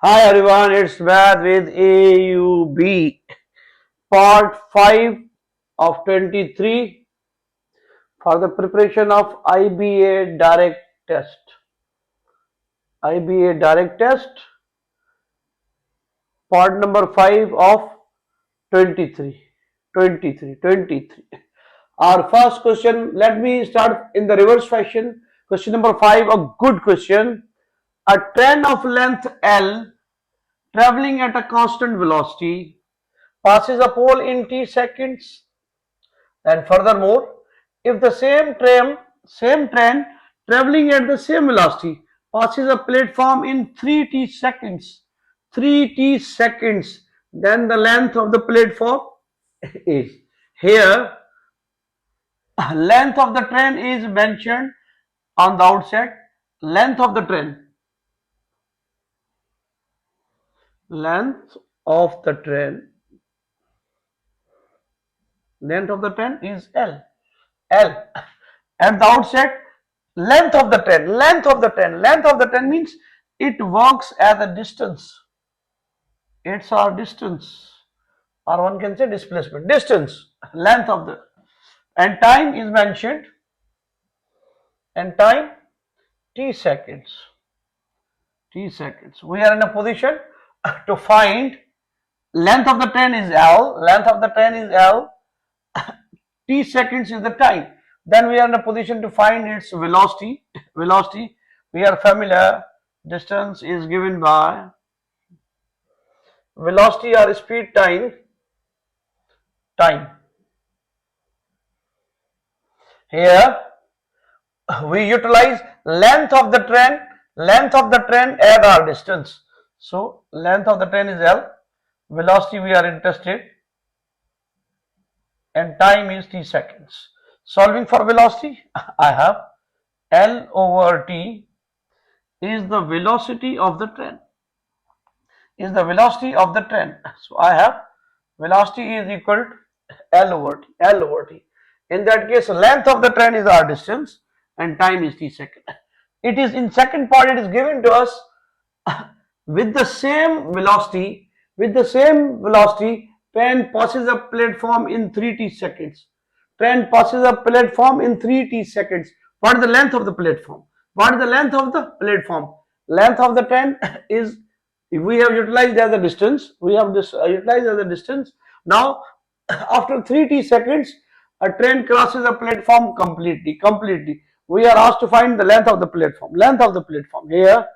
Hi everyone, it's Matt with AUB, part 5 of 23 for the preparation of IBA Direct Test. IBA Direct Test, part number 5 of 23. 23. Our first question, let me start in the reverse fashion. Question number 5, a good question. A train of length L traveling at a constant velocity passes a pole in t seconds, and furthermore, if the same train traveling at the same velocity passes a platform in 3t seconds, then the length of the platform is here. Length of the train is mentioned on the outset. Length of the train, length of the train, length of the train is L. L at the outset. Length of the train means it works as a distance. It's our distance, or one can say displacement. Distance, length of the, and time is mentioned, and time t seconds. We are in a position to find length of the train is L. T seconds is the time. Then we are in a position to find its velocity. We are familiar. Distance is given by velocity or speed time. Here we utilize length of the train at our distance. So length of the train is L. Velocity we are interested, and time is t seconds. Solving for velocity, I have L over T is the velocity of the train. So I have velocity is equal to L over T. In that case, length of the train is our distance and time is t second. It is in second part, it is given to us with the same velocity, train passes a platform in 3t seconds. What is the length of the platform? Length of the train is, we have utilized as a distance. Now, after 3t seconds, a train crosses a platform completely. We are asked to find the length of the platform. Here,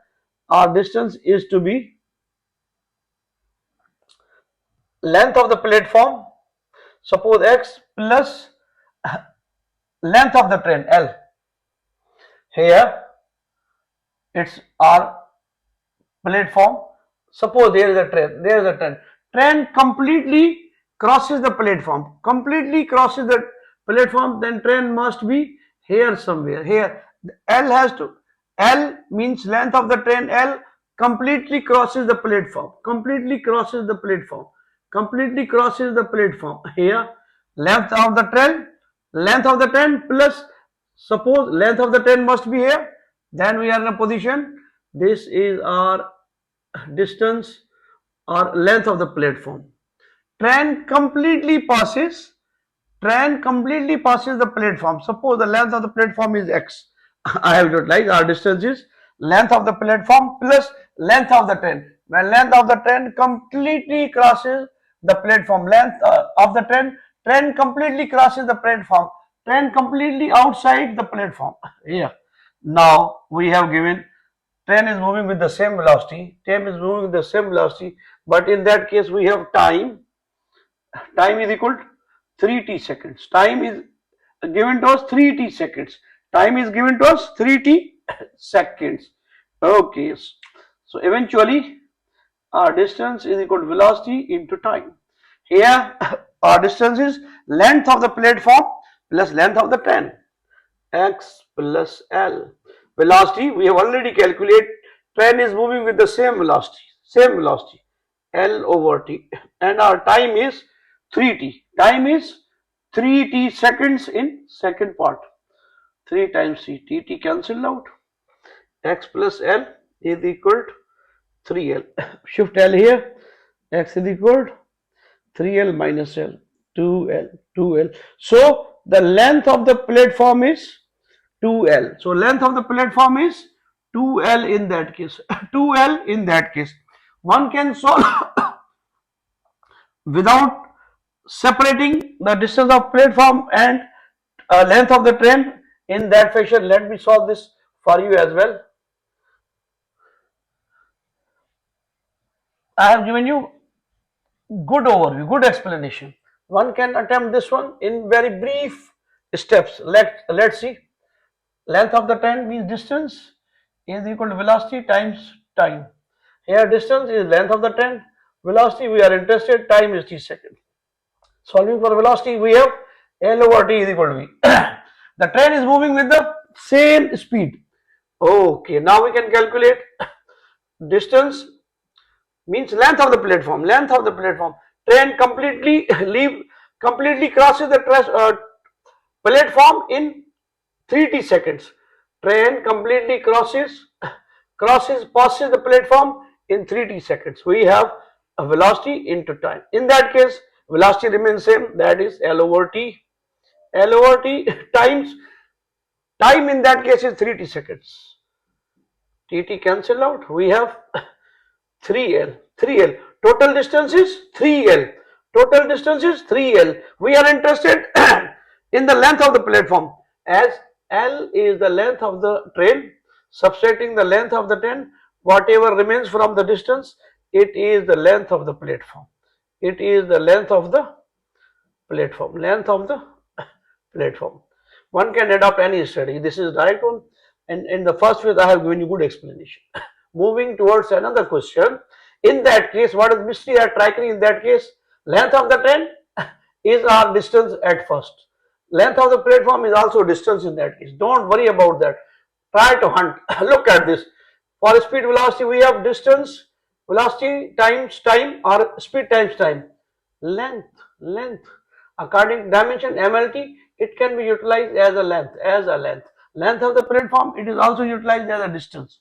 our distance is to be length of the platform, suppose x, plus length of the train L. Here it's our platform. Suppose there is a train completely crosses the platform, then train must be here somewhere. Here L means length of the train L completely crosses the platform. Here length of the train plus, suppose length of the train must be here, then we are in a position, this is our distance or length of the platform. Train completely passes the platform. Suppose the length of the platform is x. I have utilized, our distance is length of the platform plus length of the train. When length of the train completely crosses the platform, length of the train completely crosses the platform, train completely outside the platform. Here, now we have given train is moving with the same velocity, but in that case we have time is equal to 3t seconds. Time is given to us 3t seconds. Okay, so eventually our distance is equal to velocity into time. Here our distance is length of the platform plus length of the train, x plus L. Velocity we have already calculated. Train is moving with the same velocity, L over T, and our time is 3t. Time is 3t seconds in second part. 3 times t cancelled out. X plus L is equal to 3L. Shift L here. X is equal 3L minus L. 2L. 2L. So the length of the platform is 2L. So length of the platform is 2L in that case. 2L in that case. One can solve without separating the distance of platform and length of the train in that fashion. Let me solve this for you as well. I have given you good overview, good explanation. One can attempt this one in very brief steps. Let's see. Length of the train means distance is equal to velocity times time. Here distance is length of the train, velocity we are interested, time is t seconds. Solving for velocity we have L over T is equal to V. The train is moving with the same speed. Okay, now we can calculate distance means length of the platform. Length of the platform. Train completely crosses the platform in 3t seconds. Train completely passes the platform in 3t seconds. We have a velocity into time. In that case, velocity remains same, that is L over T. L over T times time in that case is 3t seconds. Tt cancel out. We have 3L. 3L. Total distance is 3L. Total distance is 3L. We are interested in the length of the platform. As L is the length of the train, subtracting the length of the train, whatever remains from the distance, it is the length of the platform. It is the length of the platform. Length of the platform. One can adopt any study. This is direct one. And in the first phase, I have given you good explanation. Moving towards another question. In that case, what is mystery or trickery in that case? Length of the train is our distance at first. Length of the platform is also distance in that case. Don't worry about that. Try to hunt. Look at this. For speed velocity, we have distance, velocity times time or speed times time. Length. According to dimension MLT, it can be utilized as a length. Length of the platform, it is also utilized as a distance.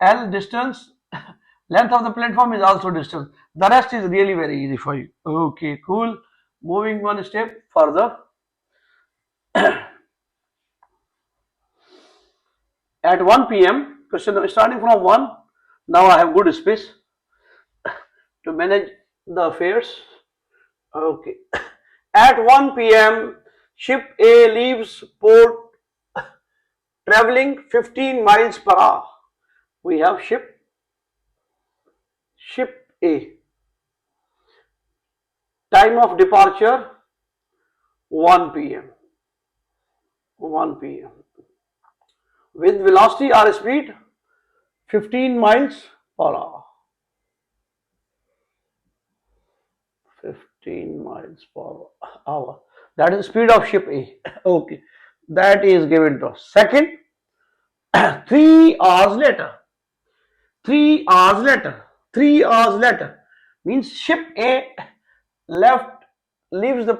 L distance, length of the platform is also distance. The rest is really very easy for you. Okay, cool. Moving one step further. At 1 p.m., question starting from 1, now I have good space to manage the affairs. Okay. At 1 p.m., ship A leaves port traveling 15 miles per hour. We have ship A. Time of departure 1 p.m. With velocity or speed 15 miles per hour. 15 miles per hour. That is the speed of ship A. Okay. That is given to us. Second, 3 hours later. 3 hours later means ship A leaves the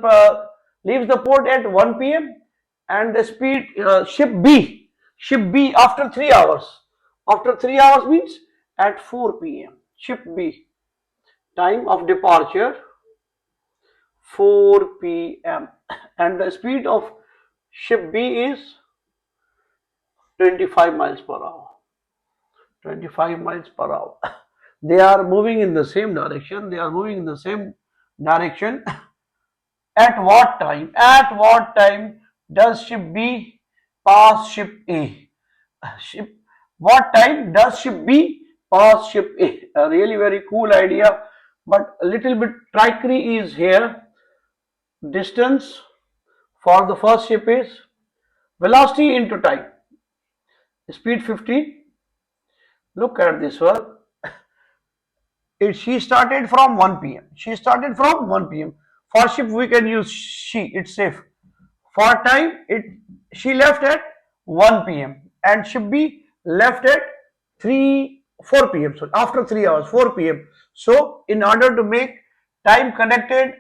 port at 1 p.m. and the speed ship B after 3 hours. After 3 hours means at 4 p.m. Ship B. Time of departure 4 p.m. and the speed of ship B is 25 miles per hour. 25 miles per hour. They are moving in the same direction. At what time? Does ship B pass ship A? What time does ship B pass ship A? A really very cool idea, but a little bit trickery is here. Distance for the first ship is velocity into time. Speed 15. Look at this one. She started from 1 p.m. For ship we can use she. It's safe. For time, she left at 1 p.m. and ship B left at 4 p.m. So after 3 hours, 4 p.m. So in order to make time connected,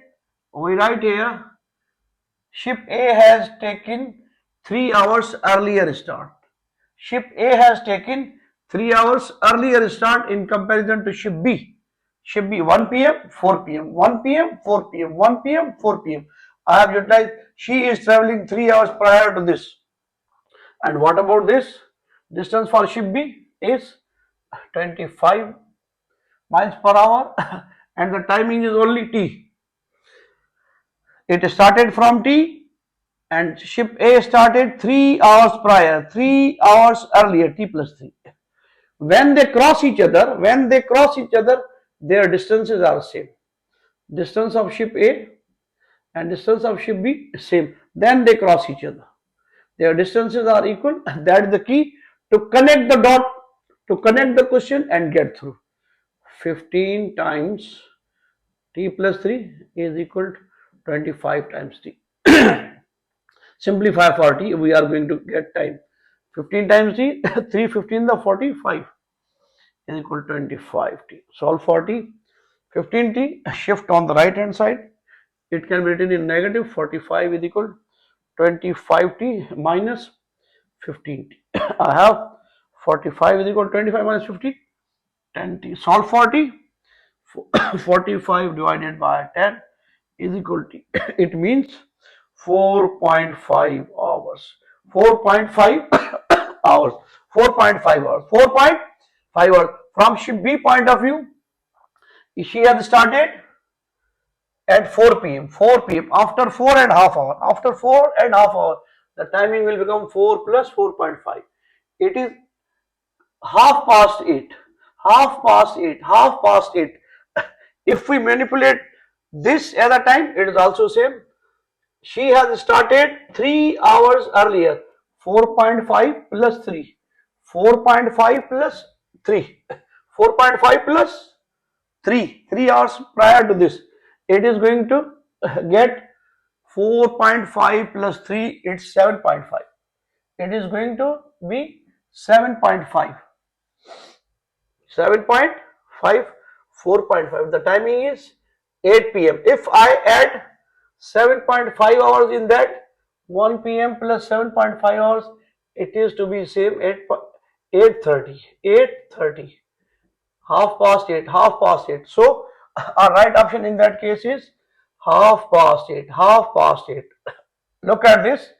we write here ship A has taken 3 hours earlier start. Ship A has taken 3 hours earlier start in comparison to ship B. Ship B 1 p.m., 4 p.m., 1 p.m., 4 p.m., 1 p.m., 4 p.m. I have utilized, she is traveling 3 hours prior to this. And what about this? Distance for ship B is 25 miles per hour and the timing is only T. It started from T and ship A started 3 hours prior, 3 hours earlier, T plus 3. When they cross each other, their distances are same. Distance of ship A and distance of ship B is same. Then they cross each other. Their distances are equal. That is the key to connect the dot, to connect the question and get through. 15 times T plus 3 is equal to 25 times T. Simplify for T, we are going to get time. 15 times T, 3 15 the 45 is equal to 25T. Solve for T. 15T, shift on the right hand side. It can be written in negative. 45 is equal to 25T minus 15T. I have 45 is equal to 25 minus 15, 10T. Solve for T. 45 divided by 10 is equal to T. It means 4.5 hours. 4.5 hours. 4.5 hours. 4.5 hours. From ship B point of view, she has started at 4 p.m. 4 p.m. After 4.5 hours. After 4.5 hours, the timing will become 4 plus 4.5. It is half past 8. Half past 8. Half past 8. If we manipulate this as a time, it is also same. She has started 3 hours earlier. 4.5 plus 3. 4.5 plus 3. 4.5 plus 3. 3 hours prior to this. It is going to get 4.5 plus 3. It's 7.5. It is going to be 7.5. 7.5. 4.5. The timing is 8 p.m. If I add 7.5 hours in that, 1 p.m. plus 7.5 hours, it is to be same 8:30. 8:30. Half past 8. Half past 8. So our right option in that case is half past 8. Half past 8. Look at this.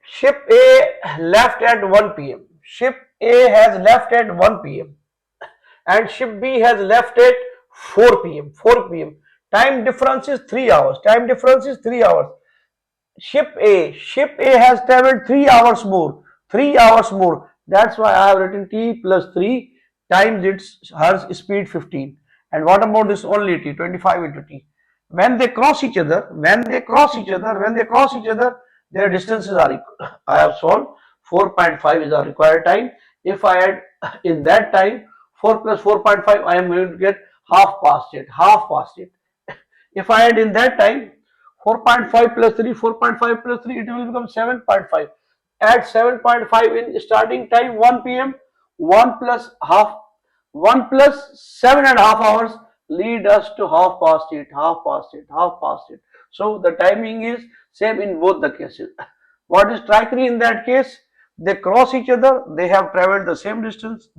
Ship A left at 1 p.m. Ship A has left at 1 p.m. and ship B has left at 4 p.m. 4 p.m. Time difference is 3 hours. Time difference is 3 hours. Ship A has traveled 3 hours more. 3 hours more. That's why I have written T plus 3 times her speed 15. And what about this only T? 25 into T. When they cross each other, their distances are equal. I have solved. 4.5 is our required time. If I add in that time 4 plus 4.5, I am going to get half past 8. Half past 8. If I add in that time 4.5 plus 3, 4.5 plus 3, it will become 7.5. Add 7.5 in starting time 1 p.m. 1 plus 7.5 hours lead us to half past 8, half past 8, half past 8. So the timing is same in both the cases. What is trickery in that case? They cross each other, they have traveled the same distance,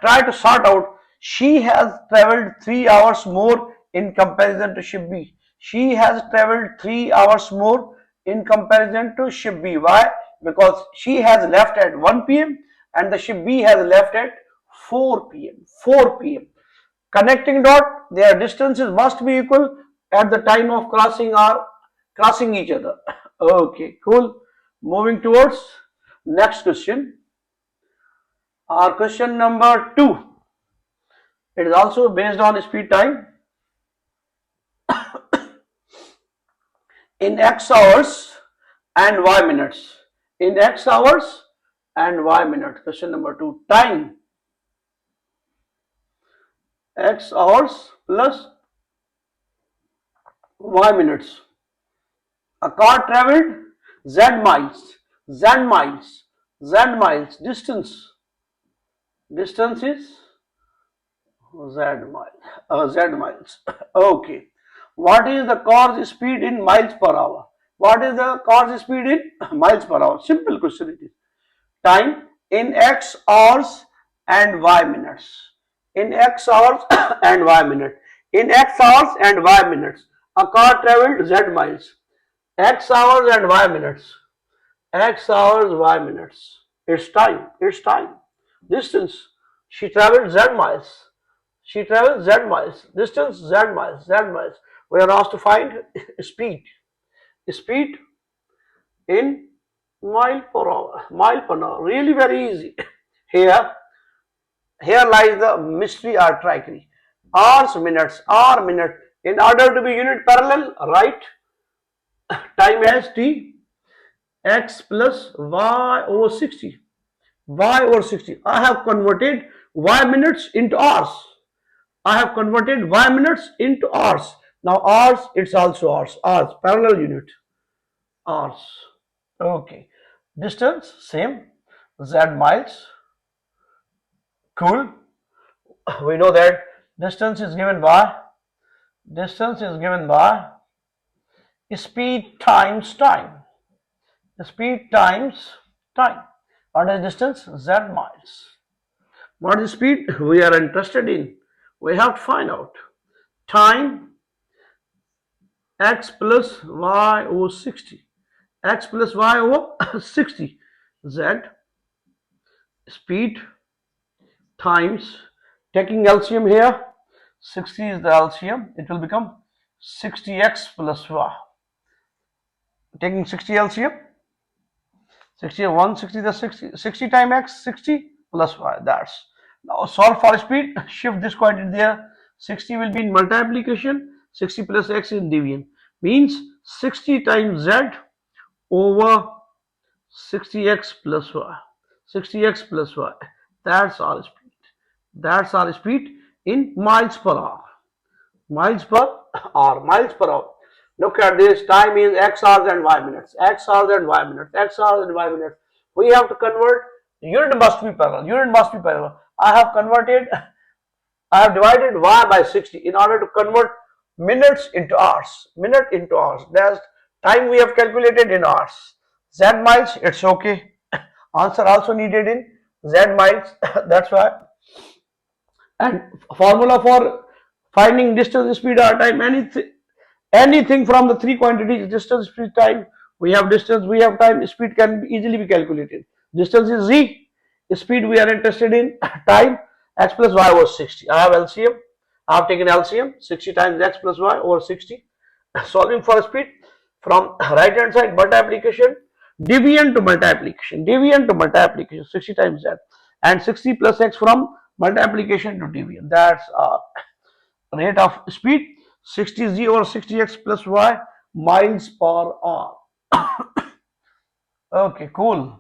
Try to sort out. She has traveled 3 hours more in comparison to ship B. She has traveled 3 hours more in comparison to ship B. Why? Because she has left at 1 p.m. and the ship B has left at 4 p.m. 4 p.m. Connecting dot, their distances must be equal at the time of crossing each other. Okay, cool. Moving towards next question. Our question number 2. It is also based on speed time. In X hours and Y minutes. In X hours and Y minutes. Question number 2. Time. X hours plus Y minutes. A car traveled Z miles. Distance is Z miles. Okay. What is the car's speed in miles per hour? What is the car's speed in miles per hour? Simple question it is. time in X hours and Y minutes. In X hours and Y minute. In X hours and Y minutes, a car traveled Z miles. X hours and Y minutes. X hours, Y minutes. It's time. It's time. Distance. She traveled Z miles. She traveled Z miles. Distance Z miles. Z miles. We are asked to find speed. Speed in mile per hour. Mile per hour. Really very easy. Here, here lies the mystery or trickery. Hours, minutes, hour, minute. In order to be unit parallel, write time as t x plus y over 60. Y over 60. I have converted y minutes into hours. I have converted y minutes into hours. Now hours, it's also hours. Hours, parallel unit. Hours. Okay. Distance, same. Z miles. Cool. We know that distance is given by speed times time. Speed times time. What is distance? Z miles. What is speed? We are interested in. We have to find out. Time x plus y over 60. X plus y over 60. Z speed times, taking LCM here, 60 is the LCM, it will become 60x plus y. Taking 60 LCM, 60 160 the 60 times x, 60 plus y. That's now solve for speed. Shift this quantity there. 60 will be in multiplication. 60 plus x in division. Means 60 times z over 60x plus y. 60x plus y. That's our speed. That's our speed in miles per hour. Miles per hour. Miles per hour. Look at this. Time is x hours and y minutes. X hours and y minutes. X hours and y minutes. We have to convert. Unit must be parallel. Unit must be parallel. I have divided y by 60 in order to convert minutes into hours. Minute into hours. That's time we have calculated in hours. Z miles. It's okay. Answer also needed in Z miles. That's why. And formula for finding distance, speed, or time, anything from the three quantities, distance, speed, time, we have distance, we have time, speed can easily be calculated. Distance is z, speed we are interested in, time, x plus y over 60. I have LCM, I have taken LCM, 60 times x plus y over 60. Solving for speed from right hand side multiplication, deviant to multiplication, 60 times z, and 60 plus x from multiplication to deviant. That's rate of speed, 60z over 60x plus y miles per hour. Okay, cool.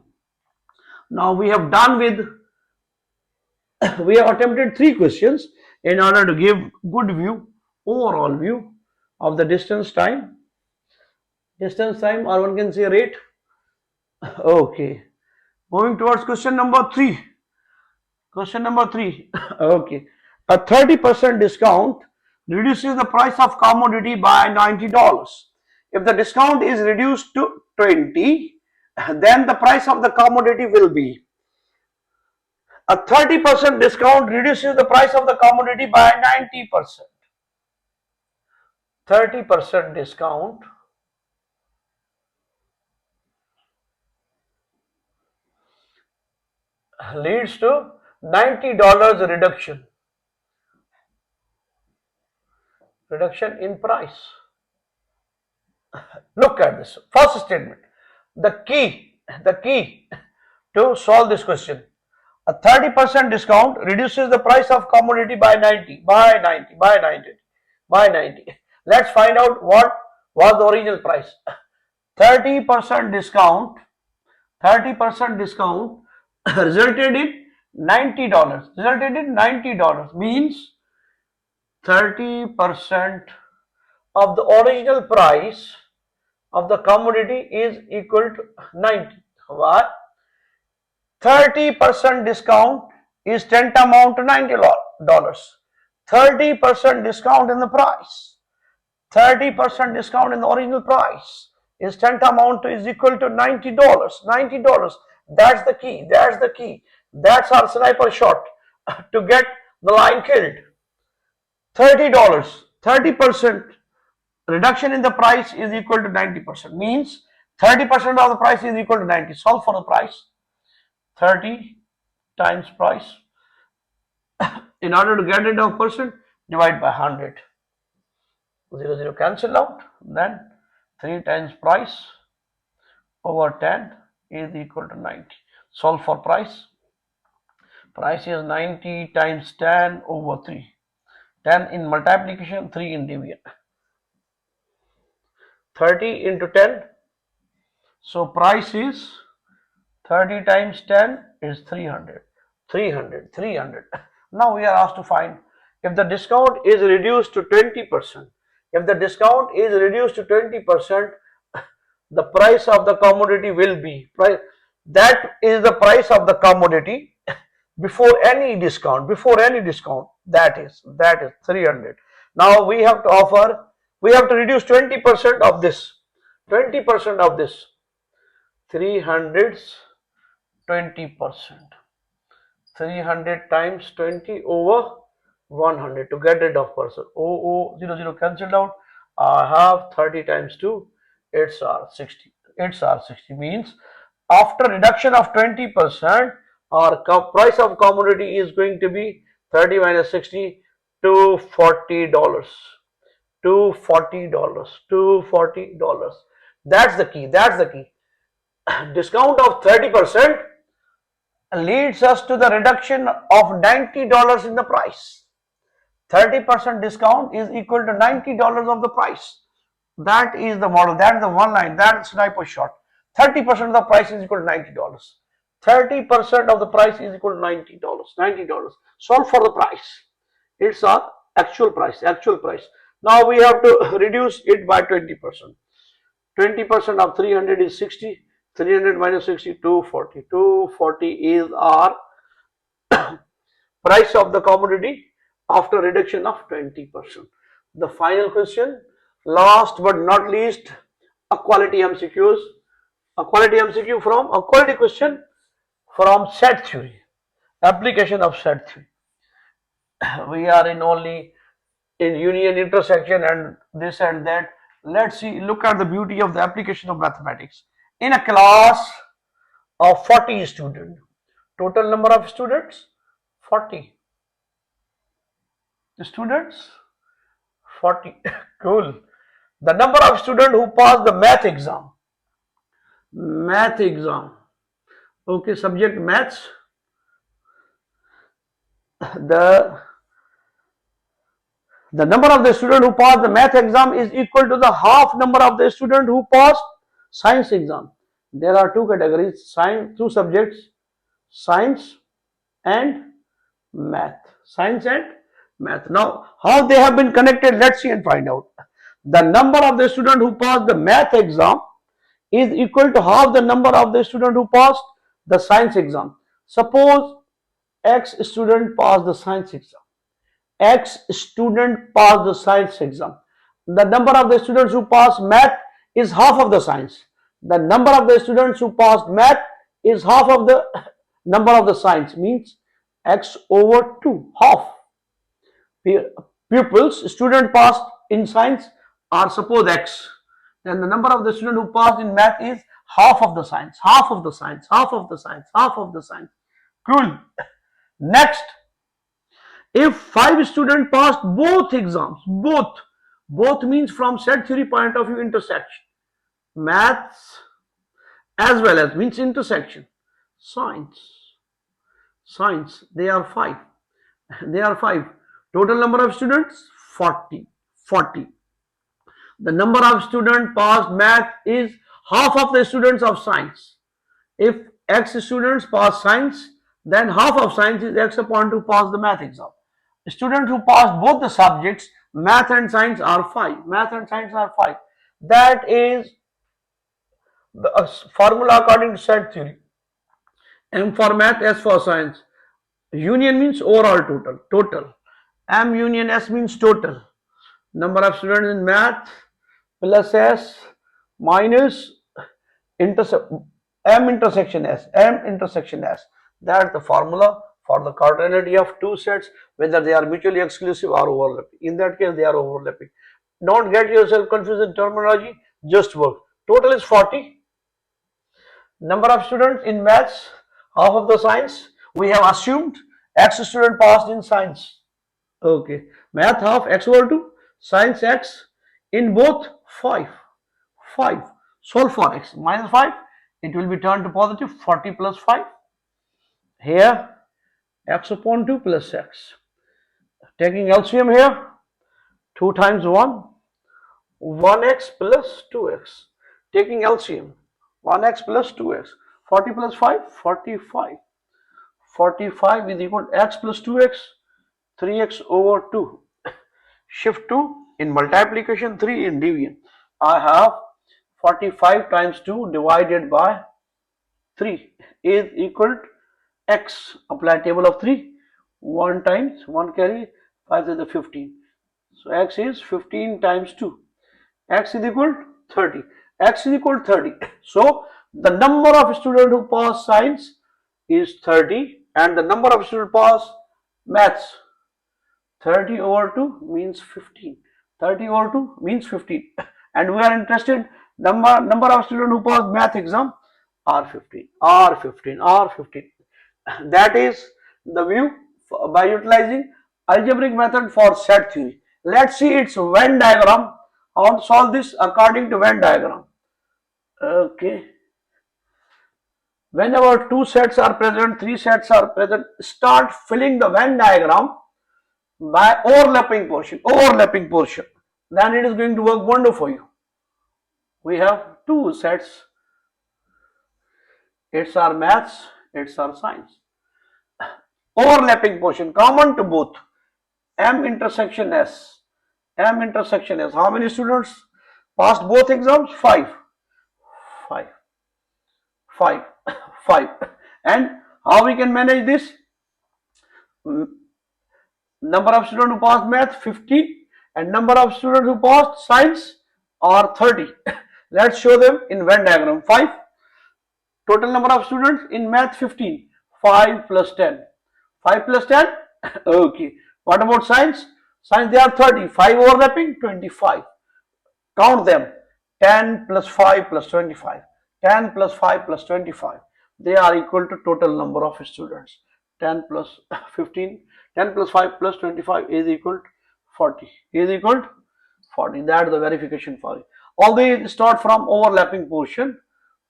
Now we have done with, we have attempted 3 questions in order to give good view, overall view of the distance time. Distance time, or one can say rate. Okay. Moving towards question number 3. Question number 3. Okay. A 30% discount reduces the price of commodity by $90. If the discount is reduced to 20, then the price of the commodity will be. A 30% discount reduces the price of the commodity by 90%. 30% discount leads to $90 reduction in price. Look at this first statement. The key to solve this question. A 30% discount reduces the price of commodity by 90. Let's find out what was the original price. 30% discount resulted in $90. Means 30% of the original price of the commodity is equal to 90. Why? 30% discount is tantamount to $90. 30% discount in the price. 30% discount in the original price is tantamount to, is equal to $90. That's the key. That's the key. That's our sniper shot to get the lion killed. $30, 30% reduction in the price is equal to 90%. Means 30% of the price is equal to 90. Solve for the price. 30 times price. In order to get rid of percent, divide by 100. 0, 0 cancel out. Then 3 times price over 10 is equal to 90. Solve for price. Price is 90 times 10 over 3. 10 in multiplication, 3 in division. 30 into 10. So price is 30 times 10 is 300. 300, 300. Now we are asked to find if the discount is reduced to 20%. If the discount is reduced to 20%, the price of the commodity will be, that is the price of the commodity before any discount, that is 300. Now we have to reduce 20% of this, 20% of this, 300's 20%, 300 times 20 over 100 to get rid of percent. 0 cancelled out. I have 30 times 2, it's R 60. It's R 60 means after reduction of 20%, our price of commodity is going to be 30 minus 60, $240. $240. That's the key. That's the key. Discount of 30% leads us to the reduction of $90 in the price. 30% discount is equal to $90 of the price. That is the model. That is the one line. That is sniper shot. 30% of the price is equal to $90. 30% of the price is equal to $90. $90. Solve for the price. It's our actual price. Actual price. Now we have to reduce it by 20%. 20% of 300 is 60. 300 minus 60, 240. 240 is our price of the commodity after reduction of 20%. The final question, last but not least, a quality MCQs. A quality MCQ from a quality question from set theory. Application of set theory. We are in only in union, intersection, and this and that. Let's see. Look at the beauty of the application of mathematics. In a class of 40 students, total number of students 40. The students 40. Cool. The number of students who passed the math exam. Math exam. Okay, subject maths. The number of the students who passed the math exam is equal to the half number of the students who passed science exam. There are two categories, two subjects, science and math. Science and math. Now, how they have been connected, let's see and find out. The number of the students who passed the math exam is equal to half the number of the students who passed the science exam. Suppose X student passed the science exam. X student passed the science exam. The number of the students who passed math is half of the science. The number of the students who passed math is half of the number of the science, means X over 2, half. Pupils, student passed in science are suppose X. Then the number of the student who passed in math is half of the science, half of the science, half of the science, half of the science. Cool. Next, if 5 students passed both exams, both means from set theory point of view intersection, maths as well as means intersection, science, they are 5. Total number of students 40. The number of students passed math is half of the students of science. If X students pass science, then half of science is X upon 2 pass the math exam. Students who passed both the subjects, math and science, are 5. That is the formula according to set theory. M for math, S for science. Union means overall total. M union S means total. Number of students in math plus S minus M intersection S, M intersection S. That's the formula for the coordinate of two sets, whether they are mutually exclusive or overlapping. In that case, they are overlapping. Don't get yourself confused in terminology, just work. Total is 40. Number of students in maths, half of the science. We have assumed X student passed in science. Okay, math half X over 2, science X in both 5. 5. Solve for X minus 5. It will be turned to positive 40 plus 5. Here X upon 2 plus X. Taking LCM here, 2 times 1, 1x plus 2x. Taking LCM, 1x plus 2x. 40 plus 5, 45. 45 is equal to x plus 2x, 3x over 2. Shift 2 in multiplication, 3 in division. I have 45 times 2 divided by 3 is equal to x. Apply table of 3. 1 times 1 carry 5 is the 15. So x is 15 times 2. X is equal to 30. X is equal to 30. So the number of students who pass science is 30 and the number of students pass maths 30 over 2 means 15. 30 over 2 means 15. And we are interested number of students who pass math exam are 15. Are 15. Are 15. That is the view by utilizing algebraic method for set theory. Let's see its Venn diagram. How to solve this according to Venn diagram. Okay. Whenever two sets are present, three sets are present, start filling the Venn diagram by overlapping portion. Overlapping portion. Then it is going to work wonder for you. We have two sets. It's our maths, it's our science. Overlapping portion common to both. M intersection S. M intersection S. How many students passed both exams? 5. 5. 5. 5. And how we can manage this? Number of students who passed math 50 and number of students who passed science are 30. Let's show them in Venn diagram. 5. Total number of students in math 15. 5 plus 10. 5 plus 10. Okay. What about science? Science they are 30. 5 overlapping 25. Count them. 10 plus 5 plus 25. 10 plus 5 plus 25. They are equal to total number of students. 10 plus 15. 10 plus 5 plus 25 is equal to 40. Is equal to 40. That is the verification for it. Although start from overlapping portion.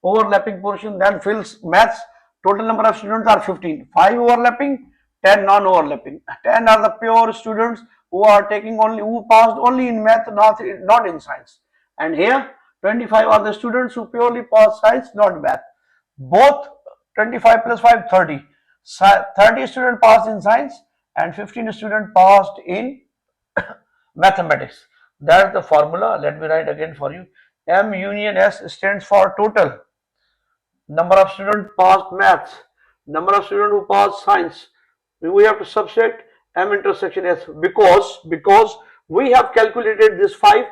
Overlapping portion then fills maths. Total number of students are 15. 5 overlapping, 10 non-overlapping. 10 are the pure students who are taking only, who passed only in math, not in science. And here 25 are the students who purely pass science, not math. Both 25 plus 5, 30. 30 students passed in science and 15 students passed in mathematics. That's the formula. Let me write again for you. M union S stands for total number of students passed maths, number of students who passed science. We have to subtract M intersection S because we have calculated this 5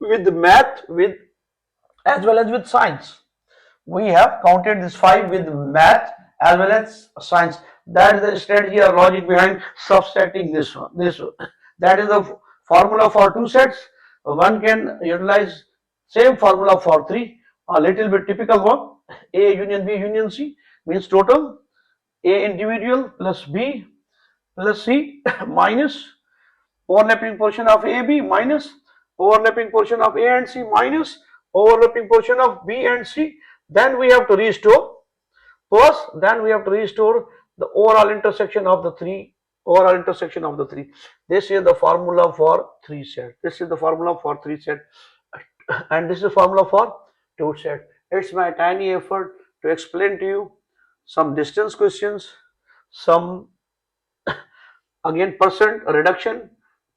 with math with as well as with science. We have counted this 5 with math as well as science. That is the strategy or logic behind subtracting this one. That is the formula for two sets. One can utilize same formula for 3. A little bit typical one. A union B union C means total A individual plus B plus C minus overlapping portion of AB minus overlapping portion of A and C minus overlapping portion of B and C. Then we have to restore plus then we have to restore the overall intersection of the 3. Overall intersection of the 3. This is the formula for 3 set. This is the formula for 3 set. And this is the formula for 2 set. It's my tiny effort to explain to you some distance questions, some again percent reduction,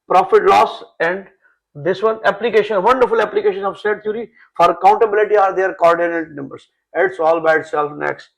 profit loss, and this one application, wonderful application of set theory for countability are their coordinate numbers. It's all by itself. Next.